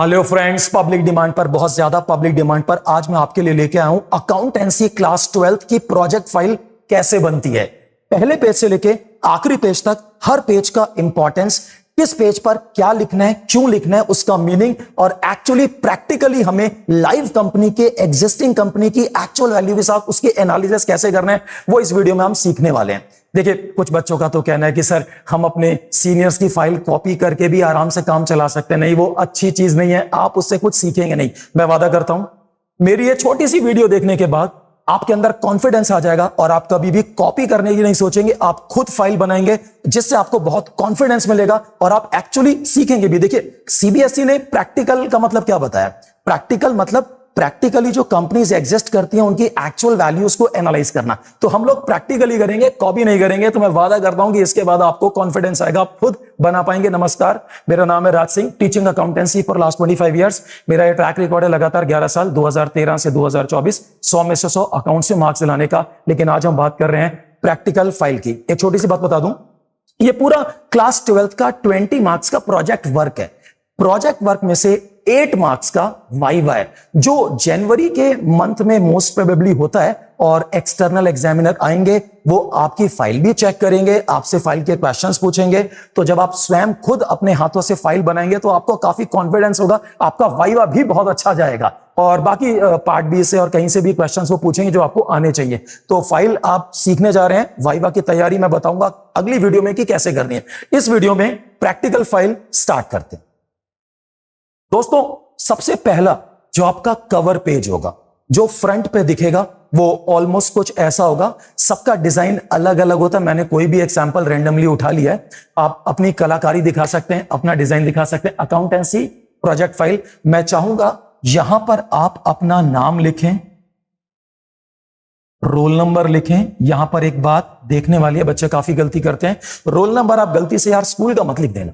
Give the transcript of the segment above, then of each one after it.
Hello friends, public demand पर, बहुत ज्यादा पब्लिक डिमांड पर आज मैं आपके लिए लेके आया हूं अकाउंटेंसी क्लास 12 की प्रोजेक्ट फाइल कैसे बनती है। पहले पेज से लेके आखिरी पेज तक हर पेज का इंपॉर्टेंस, किस पेज पर क्या लिखना है, क्यों लिखना है, उसका मीनिंग और एक्चुअली प्रैक्टिकली हमें लाइव कंपनी के, एग्जिस्टिंग कंपनी की एक्चुअल वैल्यू के साथ उसकी एनालिसिस कैसे करना है, वो इस वीडियो में हम सीखने वाले हैं। देखिए, कुछ बच्चों का तो कहना है कि सर हम अपने सीनियर्स की फाइल कॉपी करके भी आराम से काम चला सकते हैं। नहीं, वो अच्छी चीज नहीं है, आप उससे कुछ सीखेंगे नहीं। मैं वादा करता हूं मेरी ये छोटी सी वीडियो देखने के बाद आपके अंदर कॉन्फिडेंस आ जाएगा और आप कभी भी कॉपी करने की नहीं सोचेंगे, आप खुद फाइल बनाएंगे जिससे आपको बहुत कॉन्फिडेंस मिलेगा और आप एक्चुअली सीखेंगे भी। देखिए, सीबीएसई ने प्रैक्टिकल का मतलब क्या बताया? प्रैक्टिकल मतलब प्रैक्टिकली जो कंपनीज एग्जिस्ट करती हैं उनकी एक्चुअल वैल्यूज को एनालाइज करना। तो हम लोग प्रैक्टिकली करेंगे, कॉपी नहीं करेंगे। तो मैं वादा करता हूं कि इसके बाद आपको कॉन्फिडेंस आएगा, आप खुद बना पाएंगे। नमस्कार, मेरा नाम है Raj Singh, teaching accountancy for last 25 years. मेरा ये ट्रैक रिकॉर्ड है लगातार 11 साल, 2013 से 2024, 100 में से 100 अकाउंट से मार्क्स दिलाने का। लेकिन आज हम बात कर रहे हैं प्रैक्टिकल फाइल की। एक छोटी सी बात बता दूं, ये पूरा क्लास 12 का 20 मार्क्स का प्रोजेक्ट वर्क है। प्रोजेक्ट वर्क में से 8 मार्क्स का वाइवा है, जो जनवरी के मंथ में मोस्ट प्रोबेबली होता है। और एक्सटर्नल एग्जामिनर आएंगे, वो आपकी फाइल भी चेक करेंगे, आपसे फाइल के क्वेश्चंस पूछेंगे। तो जब आप स्वयं खुद अपने हाथों से फाइल बनाएंगे तो आपको काफी कॉन्फिडेंस होगा, आपका वाइवा भी बहुत अच्छा जाएगा। और बाकी पार्ट बी से और कहीं से भी क्वेश्चंस वो पूछेंगे जो आपको आने चाहिए। तो फाइल आप सीखने जा रहे हैं, वाइवा की तैयारी मैं बताऊंगा अगली वीडियो में कि कैसे करनी है। इस वीडियो में प्रैक्टिकल फाइल स्टार्ट करते हैं। दोस्तों, सबसे पहला जो आपका कवर पेज होगा, जो फ्रंट पे दिखेगा, वो ऑलमोस्ट कुछ ऐसा होगा। सबका डिजाइन अलग अलग होता है, मैंने कोई भी एक सैंपल रैंडमली उठा लिया है। आप अपनी कलाकारी दिखा सकते हैं, अपना डिजाइन दिखा सकते हैं। अकाउंटेंसी प्रोजेक्ट फाइल, मैं चाहूंगा यहां पर आप अपना नाम लिखें, रोल नंबर लिखें। यहां पर एक बात देखने वाली है, बच्चे काफी गलती करते हैं। रोल नंबर आप गलती से यार स्कूल का मत लिख देना,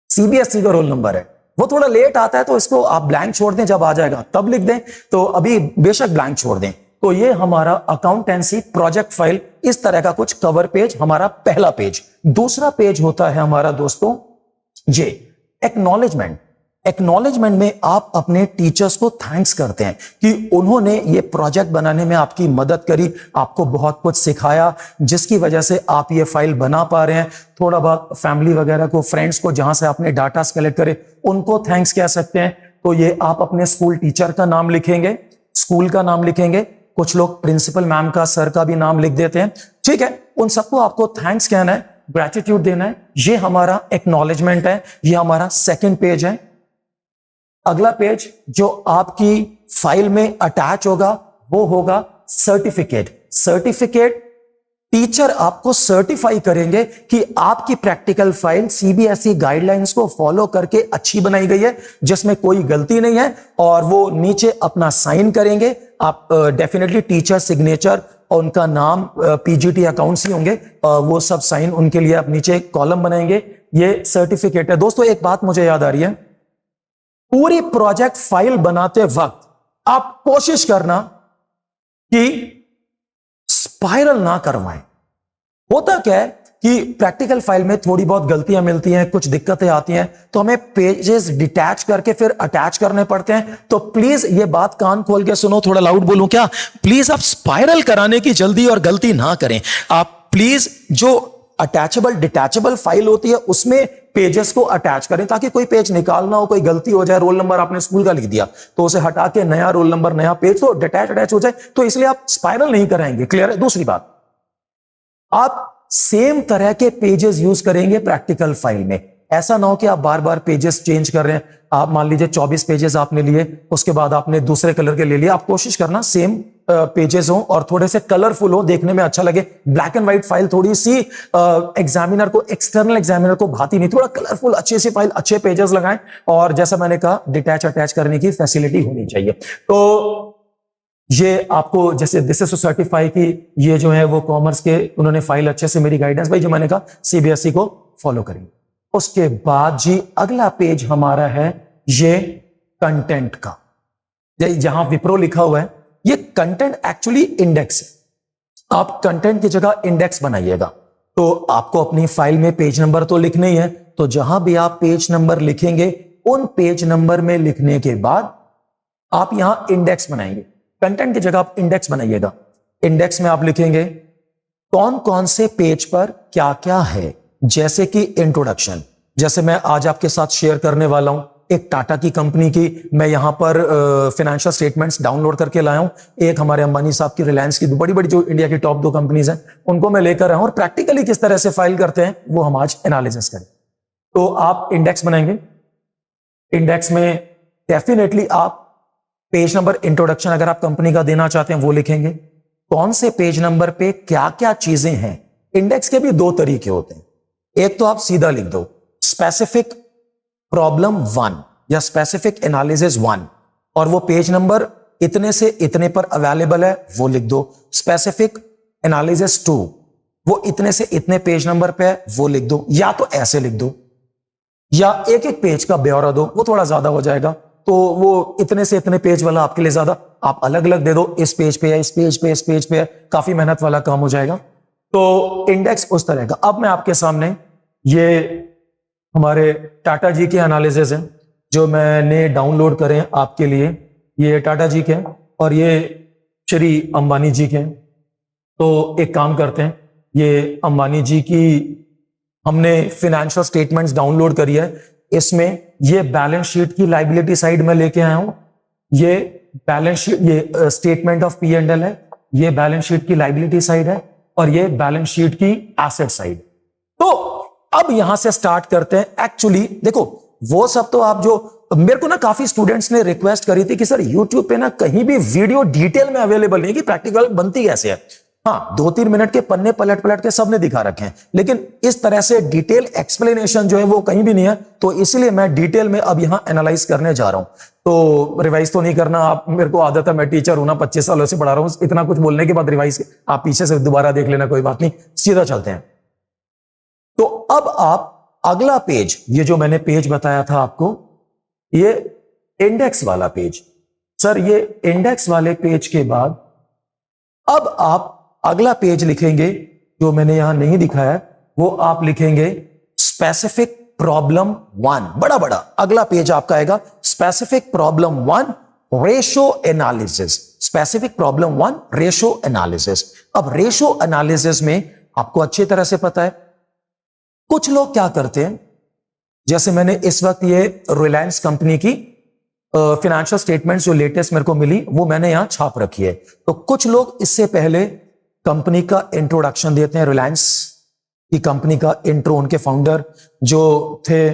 सीबीएसई का रोल नंबर है, वो थोड़ा लेट आता है, तो इसको आप ब्लैंक छोड़ दें, जब आ जाएगा तब लिख दें। तो अभी बेशक ब्लैंक छोड़ दें। तो ये हमारा अकाउंटेंसी प्रोजेक्ट फाइल, इस तरह का कुछ कवर पेज हमारा पहला पेज। दूसरा पेज होता है हमारा दोस्तों ये एक्नॉलेजमेंट। एक्नॉलेजमेंट में आप अपने टीचर्स को थैंक्स करते हैं कि उन्होंने ये प्रोजेक्ट बनाने में आपकी मदद करी, आपको बहुत कुछ सिखाया, जिसकी वजह से आप ये फाइल बना पा रहे हैं। थोड़ा बहुत फैमिली वगैरह को, फ्रेंड्स को, जहां से आपने डाटा कलेक्ट करे, उनको थैंक्स कह सकते हैं। तो ये आप अपने स्कूल टीचर का नाम लिखेंगे, स्कूल का नाम लिखेंगे। कुछ लोग प्रिंसिपल मैम का, सर का भी नाम लिख देते हैं, ठीक है। उन सबको आपको थैंक्स कहना है, ग्रेटिट्यूड देना है। ये हमारा एक्नॉलेजमेंट है, ये हमारा सेकेंड पेज है। अगला पेज जो आपकी फाइल में अटैच होगा वो होगा सर्टिफिकेट। सर्टिफिकेट, टीचर आपको सर्टिफाई करेंगे कि आपकी प्रैक्टिकल फाइल सीबीएसई गाइडलाइंस को फॉलो करके अच्छी बनाई गई है, जिसमें कोई गलती नहीं है। और वो नीचे अपना साइन करेंगे। आप डेफिनेटली टीचर सिग्नेचर और उनका नाम, पीजीटी अकाउंट्स ही होंगे, वो सब साइन उनके लिए आप नीचे कॉलम बनाएंगे। ये सर्टिफिकेट है। दोस्तों, एक बात मुझे याद आ रही है, पूरी प्रोजेक्ट फाइल बनाते वक्त आप कोशिश करना कि स्पाइरल ना करवाएं। होता क्या है कि प्रैक्टिकल फाइल में थोड़ी बहुत गलतियां मिलती हैं, कुछ दिक्कतें आती हैं, तो हमें पेजेस डिटैच करके फिर अटैच करने पड़ते हैं। तो प्लीज ये बात कान खोल के सुनो, थोड़ा लाउड बोलूं क्या? प्लीज आप स्पाइरल कराने की जल्दी और गलती ना करें। आप प्लीज जो अटैचेबल डिटैचेबल फाइल होती है उसमें पेजेस को अटैच करें, ताकि कोई पेज निकालना हो, कोई गलती हो जाए, रोल नंबर आपने स्कूल का लिख दिया तो उसे हटा के नया रोल नंबर, नया पेज, तो अटैच हो जाए। तो इसलिए आप स्पाइरल नहीं कराएंगे, क्लियर है? दूसरी बात, आप सेम तरह के पेजेस यूज करेंगे प्रैक्टिकल फाइल में। ऐसा ना हो कि आप बार बार पेजेस चेंज कर रहे हैं। आप मान लीजिए 24 पेजेस आपने लिए, उसके बाद आपने दूसरे कलर के ले लिए। आप कोशिश करना सेम पेजेस हो और थोड़े से कलरफुल हो, देखने में अच्छा लगे। ब्लैक एंड व्हाइट फाइल थोड़ी सी एग्जामिनर को, एक्सटर्नल एग्जामिनर को भाती नहीं। थोड़ा कलरफुल, अच्छी सी फाइल, अच्छे पेजेस लगाएं। और जैसा मैंने कहा, डिटैच अटैच करने की फैसिलिटी होनी चाहिए। तो ये आपको, जैसे दिस इज टू सर्टिफाई कि ये जो है वो कॉमर्स के, उन्होंने फाइल अच्छे से, मेरी गाइडेंस भाई जो मैंने कहा सीबीएसई को फॉलो करेंगे। उसके बाद जी अगला पेज हमारा है ये कंटेंट का। जहां विप्रो लिखा हुआ है, ये कंटेंट एक्चुअली इंडेक्स है। आप कंटेंट की जगह इंडेक्स बनाइएगा। तो आपको अपनी फाइल में पेज नंबर तो लिखना ही है, तो जहां भी आप पेज नंबर लिखेंगे उन पेज नंबर में लिखने के बाद आप यहां इंडेक्स बनाएंगे। कंटेंट की जगह आप इंडेक्स बनाइएगा। इंडेक्स में आप लिखेंगे कौन कौन से पेज पर क्या क्या है, जैसे कि इंट्रोडक्शन। जैसे मैं आज आपके साथ शेयर करने वाला हूं एक टाटा की कंपनी की, मैं यहां पर फाइनेंशियल स्टेटमेंट्स डाउनलोड करके लाया हूं। एक हमारे अंबानी साहब की, रिलायंस की, बड़ी बड़ी जो इंडिया की टॉप 2 कंपनीज हैं उनको मैं लेकर आया हूं, और प्रैक्टिकली किस तरह से फाइल करते हैं वो हम आज एनालिसिस करें। तो आप इंडेक्स बनाएंगे। इंडेक्स में डेफिनेटली आप पेज नंबर इंट्रोडक्शन अगर आप कंपनी का देना चाहते हैं वो लिखेंगे। कौन से पेज नंबर पे क्या क्या चीजें हैं। इंडेक्स के भी 2 तरीके होते हैं। एक तो आप सीधा लिख दो स्पेसिफिक प्रॉब्लम 1 या स्पेसिफिक एनालिसिस 1, और वो पेज नंबर इतने से इतने पर अवेलेबल है वो लिख दो। स्पेसिफिक एनालिसिस 2 वो इतने से इतने पेज नंबर पे है वो लिख दो, या तो ऐसे लिख दो, या एक एक पेज का ब्यौरा दो, वो थोड़ा ज्यादा हो जाएगा। तो वो इतने से इतने पेज वाला आपके लिए ज्यादा, आप अलग अलग दे दो, इस पेज पे है, इस पेज पे, इस पेज पे है, काफी मेहनत वाला काम हो जाएगा। तो इंडेक्स उस तरह का। अब मैं आपके सामने ये हमारे टाटा जी के एनालिसिस हैं जो मैंने डाउनलोड करे हैं आपके लिए। ये टाटा जी के हैं और ये श्री अंबानी जी के हैं। तो एक काम करते हैं, ये अंबानी जी की हमने फाइनेंशियल स्टेटमेंट्स डाउनलोड करी है। इसमें ये बैलेंस शीट की लायबिलिटी साइड में लेके आया हूं। ये बैलेंस शीट, ये statement of P and L है, ये बैलेंस शीट की लायबिलिटी साइड है, और ये बैलेंस शीट की एसेट साइड। तो अब यहां से स्टार्ट करते हैं। एक्चुअली देखो वो सब तो आप जो, मेरे को ना काफी स्टूडेंट्स ने रिक्वेस्ट करी थी कि सर यूट्यूब पे ना कहीं भी वीडियो डिटेल में अवेलेबल नहीं कि प्रैक्टिकल बनती कैसे है। हाँ, 2-3 मिनट के पन्ने पलट पलट के सबने दिखा रखे हैं, लेकिन इस तरह से डिटेल एक्सप्लेनेशन जो है वो कहीं भी नहीं है। तो इसलिए मैं डिटेल में अब यहां एनालाइज करने जा रहा हूं। तो रिवाइज तो नहीं करना, आप, मेरे को आदत है, मैं टीचर हूं ना, 25 सालों से पढ़ा रहा हूं, इतना कुछ बोलने के बाद रिवाइज आप पीछे से दोबारा देख लेना, कोई बात नहीं, सीधा चलते हैं। तो अब आप अगला पेज, ये जो मैंने पेज बताया था आपको, ये इंडेक्स वाला पेज। सर ये इंडेक्स वाले पेज के बाद अब आप अगला पेज लिखेंगे जो मैंने यहां नहीं दिखाया है, वो आप लिखेंगे स्पेसिफिक प्रॉब्लम 1। बड़ा बड़ा अगला पेज आपका आएगा specific problem 1 ratio analysis. Specific problem 1 ratio analysis. अब रेशो एनालिसिस में आपको अच्छी तरह से पता है कुछ लोग क्या करते हैं, जैसे मैंने इस वक्त ये रिलायंस कंपनी की फाइनेंशियल स्टेटमेंट्स जो लेटेस्ट मेरे को मिली वो मैंने यहां छाप रखी है। तो कुछ लोग इससे पहले कंपनी का इंट्रोडक्शन देते हैं, रिलायंस की कंपनी का इंट्रो, उनके फाउंडर जो थे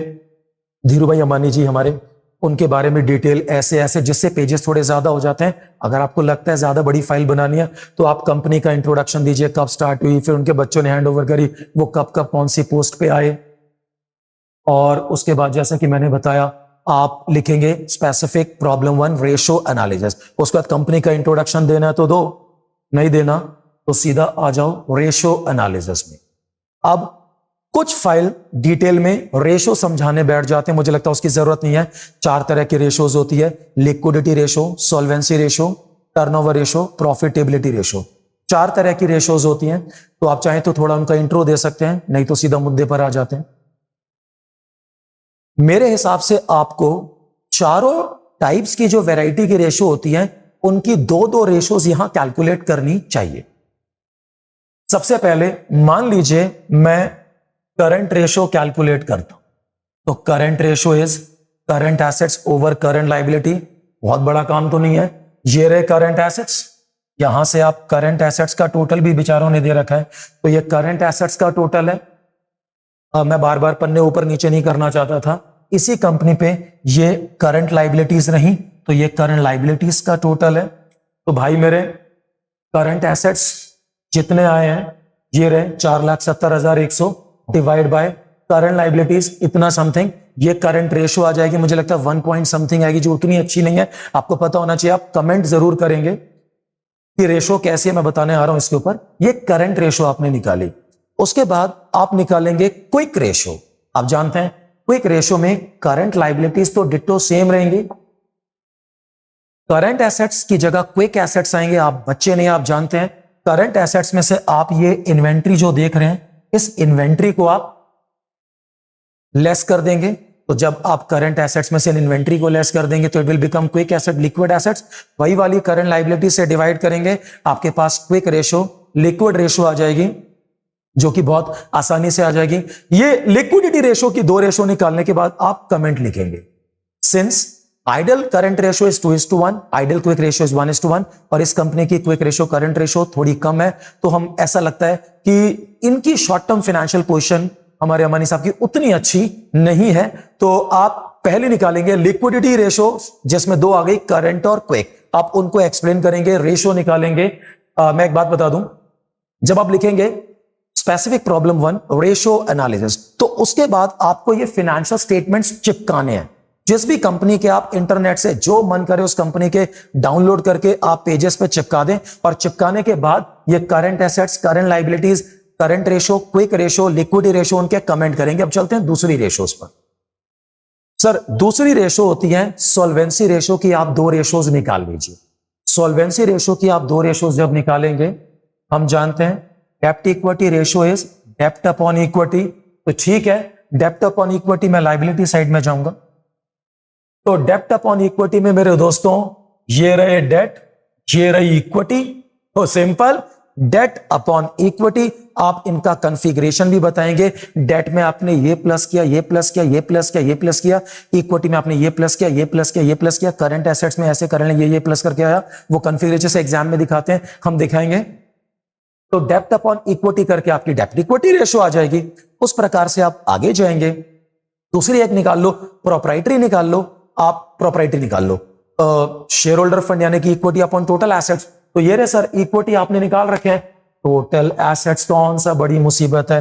धीरू भाई अंबानी जी हमारे, उनके बारे में डिटेल ऐसे ऐसे, जिससे पेजेस थोड़े ज्यादा हो जाते हैं। अगर आपको लगता है ज्यादा बड़ी फाइल बनानी है तो आप कंपनी का इंट्रोडक्शन दीजिए, कब स्टार्ट हुई, फिर उनके बच्चों ने हैंड ओवर करी, वो कब कब कौन सी पोस्ट पे आए, और उसके बाद जैसा कि मैंने बताया आप लिखेंगे स्पेसिफिक प्रॉब्लम 1 रेशो एनालिसिस। उसके बाद कंपनी का इंट्रोडक्शन देना है तो दो, नहीं देना तो सीधा आ जाओ रेशो एनालिसिस में। अब कुछ फाइल डिटेल में रेशो समझाने बैठ जाते हैं, मुझे लगता है उसकी जरूरत नहीं है। 4 तरह की रेशोज होती है, liquidity ratio, solvency ratio, turnover ratio, profitability ratio. 4 तरह की रेशोज होती हैं। तो आप चाहें तो थोड़ा उनका इंट्रो दे सकते हैं, नहीं तो सीधा मुद्दे पर आ जाते हैं। मेरे हिसाब से आपको चारों टाइप्स की जो वैरायटी की रेशो होती है उनकी 2-2 रेशोज यहां कैलकुलेट करनी चाहिए। सबसे पहले मान लीजिए मैं करंट रेशो कैलकुलेट करता हूं, तो current ratio is current assets over current liability. बहुत बड़ा काम तो नहीं है। ये रहे करंट एसेट्स, यहां से आप करंट एसेट्स का टोटल भी बेचारों ने दे रखा है, तो ये करंट एसेट्स का टोटल है। मैं बार बार पन्ने ऊपर नीचे नहीं करना चाहता था। इसी कंपनी पे ये करंट लायबिलिटीज रही, तो ये करंट लायबिलिटीज का टोटल है। तो भाई मेरे करंट एसेट्स जितने आए हैं ये रहे 4,70,100 डिवाइड बाय करंट लायबिलिटीज इतना समथिंग, ये करंट रेशो आ जाएगी। मुझे लगता है 1 पॉइंट समथिंग आएगी, जो उतनी अच्छी नहीं है। आपको पता होना चाहिए, आप कमेंट जरूर करेंगे कि रेशो कैसी है, मैं बताने आ रहा हूं इसके ऊपर। ये करंट रेशो आपने निकाली। उसके बाद आप निकालेंगे क्विक रेशो। आप जानते हैं क्विक रेशो में करंट लायबिलिटीज तो डिट्टो सेम रहेंगी, करंट एसेट्स की जगह क्विक एसेट्स आएंगे। आप बच्चे नहीं, आप जानते हैं करंट एसेट्स में से आप ये इन्वेंट्री जो देख रहे हैं, इस इन्वेंट्री को आप लेस कर देंगे, तो जब आप करंट एसेट्स में से इन्वेंट्री को लेस कर देंगे तो it will become quick asset, liquid assets. वही वाली करंट लायबिलिटी से डिवाइड करेंगे, आपके पास क्विक रेशो, लिक्विड रेशो आ जाएगी, जो कि बहुत आसानी से आ जाएगी। ये लिक्विडिटी रेशो की 2 रेशो निकालने के बाद आप कमेंट लिखेंगे, since ideal current ratio is 2:1, ideal quick ratio is 1:1, और इस कंपनी की क्विक रेशो करंट रेशो थोड़ी कम है, तो हम ऐसा लगता है कि इनकी शॉर्ट टर्म फाइनेंशियल पोजीशन हमारे अमानी साहब की उतनी अच्छी नहीं है। तो आप पहले निकालेंगे लिक्विडिटी रेशो, जिसमें 2 आ गई, करंट और क्विक। आप उनको एक्सप्लेन करेंगे, रेशो निकालेंगे। मैं एक बात बता दूं, जब आप लिखेंगे स्पेसिफिक प्रॉब्लम 1 रेशो एनालिसिस, तो उसके बाद आपको ये फाइनेंशियल स्टेटमेंट्स चिपकाने हैं। जिस भी कंपनी के आप इंटरनेट से जो मन करे उस कंपनी के डाउनलोड करके आप पेजेस पे चिपका दें, और चिपकाने के बाद ये current assets, current liabilities, current ratio, quick ratio, liquidity ratio उनके कमेंट करेंगे। अब चलते हैं दूसरी रेशोज पर। सर दूसरी रेशो होती है सॉल्वेंसी रेशो की। आप 2 रेशोज निकाल लीजिए। सॉल्वेंसी रेशो की आप 2 रेशोज जब निकालेंगे, हम जानते हैं डेप्ट equity ratio is dept upon equity. तो ठीक है, डेप्ट अपॉन इक्विटी में लायबिलिटी साइड में जाऊंगा, तो डेप्ट अपॉन इक्विटी में मेरे दोस्तों ये रहे डेट, ये रही इक्विटी। तो सिंपल, डेट अपॉन इक्विटी। आप इनका कॉन्फ़िगरेशन भी बताएंगे। डेट में आपने ये प्लस किया, ये प्लस किया, ये प्लस किया, ये प्लस किया। इक्विटी में आपने ये प्लस किया, ये प्लस किया, ये प्लस किया। करंट एसेट्स में ऐसे कर लें, ये प्लस करके आया। वो कॉन्फ़िगरेशन से एग्जाम में दिखाते हैं, हम दिखाएंगे। तो डेप्ट अपॉन इक्विटी करके आपकी डेप्ट इक्विटी रेशो आ जाएगी। उस प्रकार से आप आगे जाएंगे। दूसरी एक निकाल लो, प्रोप्राइटरी निकाल लो। आप प्रोप्राइटरी निकाल लो, शेयर होल्डर फंड यानी कि इक्विटी अपॉन टोटल एसेट्स। तो ये रहे सर, इक्विटी आपने निकाल रखे हैं, टोटल एसेट्स कौन सा बड़ी मुसीबत है,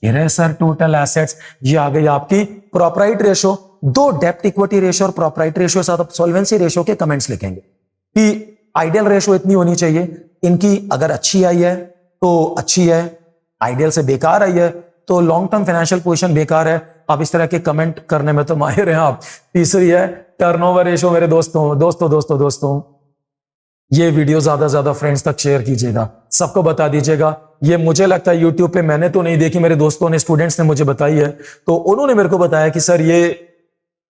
ये रहे सर टोटल एसेट्स। ये आ गई आपकी प्रोप्राइटरी रेशो। 2 डेप्ट इक्विटी रेशो और प्रोप्राइटरी रेशो के साथ आप सॉल्वेंसी रेशो के कमेंट्स लिखेंगे कि आइडियल रेशो इतनी होनी चाहिए, इनकी अगर अच्छी आई है तो अच्छी है, आइडियल से बेकार आई है तो लॉन्ग टर्म फाइनेंशियल पोजीशन बेकार है। आप इस तरह के कमेंट करने में तो माहिर हैं आप। तीसरी है टर्नओवर रेशो। मेरे दोस्तों ये वीडियो ज्यादा ज्यादा फ्रेंड्स तक शेयर कीजिएगा, सबको बता दीजिएगा। ये मुझे लगता है यूट्यूब पे मैंने तो नहीं देखी, मेरे दोस्तों ने, स्टूडेंट्स ने मुझे बताई है, तो उन्होंने मेरे को बताया कि सर ये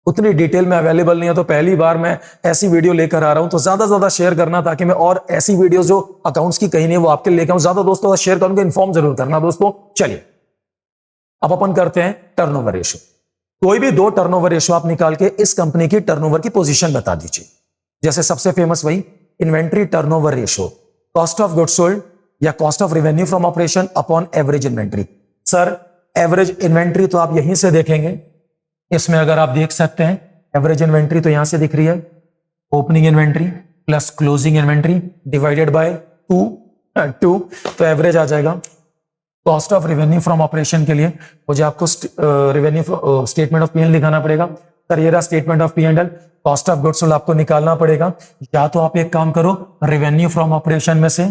उतनी डिटेल में अवेलेबल नहीं है, तो पहली बार मैं ऐसी वीडियो लेकर आ रहा हूं। तो ज्यादा शेयर करना, ताकि मैं और ऐसी वीडियो जो अकाउंट्स की कहीं नहीं वो आपके लेकर आऊं। ज्यादा दोस्तों शेयर करूंगा, इन्फॉर्म जरूर करना दोस्तों। चलिए अब अपन करते हैं टर्नओवर रेशो। कोई भी 2 टर्नओवर रेशो आप निकाल के इस कंपनी की टर्नओवर की पोजीशन बता दीजिए। जैसे सबसे फेमस वही inventory turnover ratio, cost of goods sold या cost of revenue from operation upon average inventory. Sir average inventory तो आप यहीं से देखेंगे, इसमें अगर आप देख सकते हैं एवरेज इन्वेंट्री तो यहां से दिख रही है, opening inventory plus closing inventory divided by 2, तो एवरेज आ जाएगा। Cost of revenue from operation के लिए मुझे आपको रेवेन्यू स्टेटमेंट ऑफ पी&एल दिखाना पड़ेगा। सर ये रहा statement of P and L. Cost of goods sold आपको निकालना पड़ेगा। या तो आप एक काम करो, रेवेन्यू फ्रॉम ऑपरेशन में से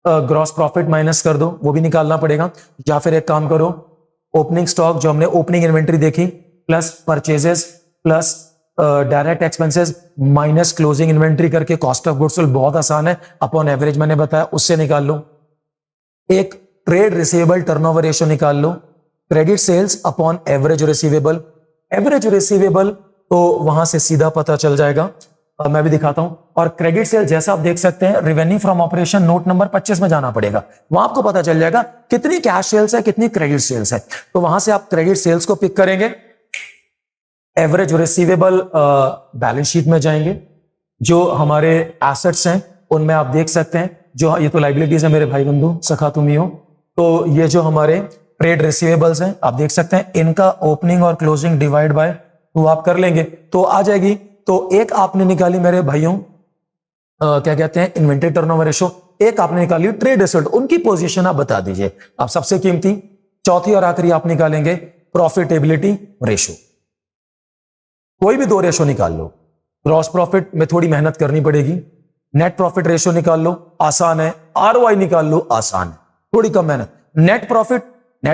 ग्रॉस प्रॉफिट माइनस कर दो, वो भी निकालना पड़ेगा। या फिर एक काम करो, ओपनिंग स्टॉक जो हमने ओपनिंग इन्वेंट्री देखी plus purchases plus direct expenses minus closing inventory करके कॉस्ट ऑफ गुड्स सोल्ड बहुत आसान है, अपॉन एवरेज मैंने बताया, उससे निकाल लो। एक ट्रेड रिसीवेबल टर्नओवर रेशो निकाल लो, credit sales upon average receivable. Average receivable तो वहां से सीधा पता चल जाएगा, मैं भी दिखाता हूं। और क्रेडिट सेल जैसा आप देख सकते हैं, revenue from operation note number 25 में जाना पड़ेगा, वहां आपको पता चल जाएगा कितनी कैश सेल्स है, कितनी क्रेडिट सेल्स है। तो वहां से आप क्रेडिट सेल्स को पिक करेंगे, एवरेज रिसीवेबल बैलेंस शीट में जाएंगे, जो हमारे एसेट्स हैं उनमें आप देख सकते हैं, जो ये तो लाइबिलिटीज है मेरे भाई बंधु सखा तुम ही हो। तो ये जो हमारे ट्रेड रिसीवेबल्स हैं आप देख सकते हैं, इनका ओपनिंग और क्लोजिंग डिवाइड बाय 2 आप कर लेंगे तो आ जाएगी। तो एक आपने निकाली मेरे भाइयों क्या कहते हैं इन्वेंटरी टर्नओवर रेशो, एक आपने निकाली ट्रेड रिजल्ट, उनकी पोजीशन आप बता दीजिए। आप सबसे कीमती चौथी और आखिरी आप निकालेंगे प्रॉफिटेबिलिटी रेशो। कोई भी 2 रेशो निकाल लो। ग्रॉस प्रॉफिट में थोड़ी मेहनत करनी पड़ेगी, नेट प्रॉफिट रेशो निकाल लो, आसान है। आरओआई निकाल लो, आसान है, थोड़ी कम मेहनत। Net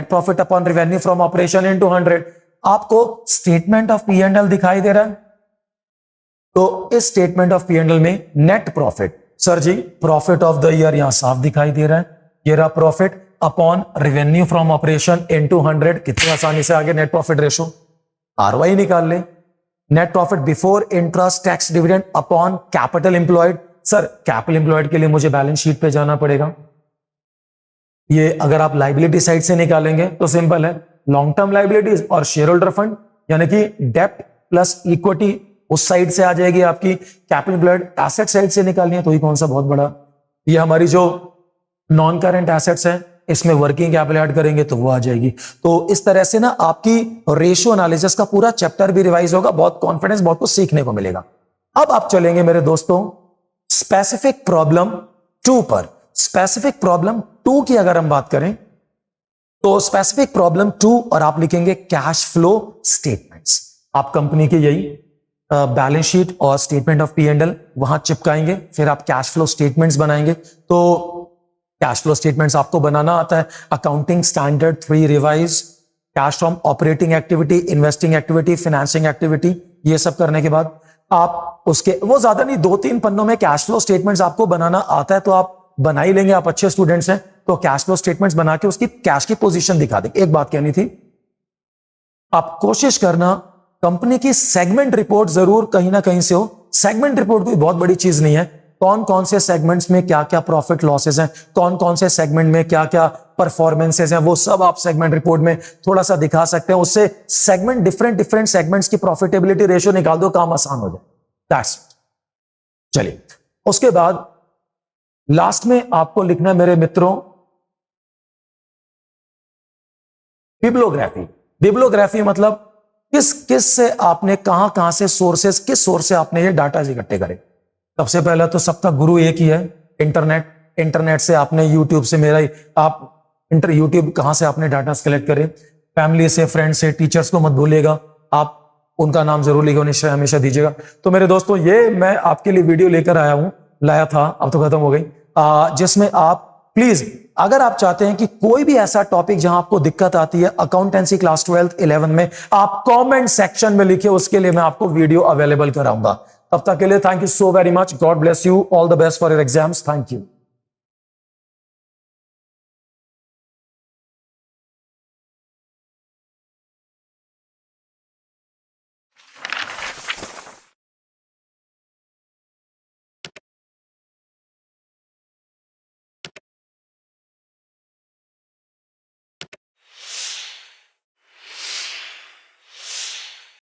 profit upon revenue from operation into 100। आपको स्टेटमेंट ऑफ पी&एल दिखाई दे रहा है, तो इस स्टेटमेंट ऑफ पी&एल में net profit, sir ji profit of the year यहां साफ दिखाई दे रहा है, ये रहा profit upon revenue from operation into 100। कितनी आसानी से आगे नेट प्रॉफिट रेशो। आरओआई निकाल ले। Net profit before interest tax dividend upon capital employed. Sir capital employed के लिए मुझे बैलेंस शीट पे जाना पड़ेगा। ये अगर आप लाइबिलिटी साइड से निकालेंगे तो सिंपल है, लॉन्ग टर्म लाइबिलिटीज और शेयर होल्डर फंड, यानी कि डेप्ट प्लस इक्विटी उस साइड से आ जाएगी आपकी। कैपिटल एम्प्लॉयड एसेट साइड से निकालनी है तो ही कौन सा बहुत बड़ा, ये हमारी जो नॉन करेंट एसेट्स है इसमें वर्किंग कैपिटल ऐड करेंगे तो वो आ जाएगी। तो इस तरह से ना आपकी रेशियो एनालिसिस का पूरा चैप्टर भी रिवाइज होगा, बहुत कॉन्फिडेंस, बहुत कुछ सीखने को मिलेगा। अब आप चलेंगे मेरे दोस्तों स्पेसिफिक प्रॉब्लम 2 पर। स्पेसिफिक प्रॉब्लम 2 की अगर हम बात करें तो स्पेसिफिक प्रॉब्लम 2 और आप लिखेंगे कैश फ्लो स्टेटमेंट्स। आप कंपनी की यही बैलेंस शीट और statement of P and L वहां चिपकाएंगे, फिर आप कैश फ्लो स्टेटमेंट्स बनाएंगे। तो कैश फ्लो स्टेटमेंट्स आपको बनाना आता है, accounting standard 3 revise, cash from operating activity, investing activity, financing activity. ये सब करने के बाद आप उसके वो ज्यादा नहीं 2-3 पन्नों में कैश फ्लो स्टेटमेंट्स आपको बनाना आता है तो आप बना ही लेंगे, आप अच्छे स्टूडेंट्स हैं तो कैश फ्लो स्टेटमेंट्स बना के उसकी कैश की पोजीशन दिखा देंगे। एक बात कहनी थी, आप कोशिश करना कंपनी की सेगमेंट रिपोर्ट जरूर कहीं ना कहीं से हो। सेगमेंट रिपोर्ट कोई बहुत बड़ी चीज नहीं है, कौन कौन से सेगमेंट्स में क्या क्या प्रॉफिट लॉसेस हैं, कौन कौन से सेगमेंट में क्या क्या परफॉर्मेंसेस हैं, वो सब आप सेगमेंट रिपोर्ट में थोड़ा सा दिखा सकते हैं। उससे सेगमेंट डिफरेंट सेगमेंट्स की प्रॉफिटेबिलिटी रेशियो निकाल दो, काम आसान हो जाए। दैट्स चलिए, उसके बाद लास्ट में आपको लिखना है मेरे मित्रों बिब्लियोग्राफी। बिब्लियोग्राफी मतलब किस किस से आपने कहां से सोर्सेस, किस सोर्स से आपने ये डाटा इकट्ठे करे। सबसे पहला तो सबका गुरु एक ही है, इंटरनेट। इंटरनेट से आपने यूट्यूब से मेरा आप यूट्यूब कहां से आपने डाटा कलेक्ट करे, फैमिली से, फ्रेंड से, टीचर्स को मत भूलिएगा, आप उनका नाम जरूर लिखो, निश्चय हमेशा दीजिएगा। तो मेरे दोस्तों ये मैं आपके लिए वीडियो लेकर लाया था, अब तो खत्म हो गई, जिसमें आप प्लीज अगर आप चाहते हैं कि कोई भी ऐसा टॉपिक जहां आपको दिक्कत आती है अकाउंटेंसी क्लास 12 11 में, आप कमेंट सेक्शन में लिखिए, उसके लिए मैं आपको वीडियो अवेलेबल कराऊंगा। तब तक के लिए thank you so very much, God bless you, all the best for your exams, thank you.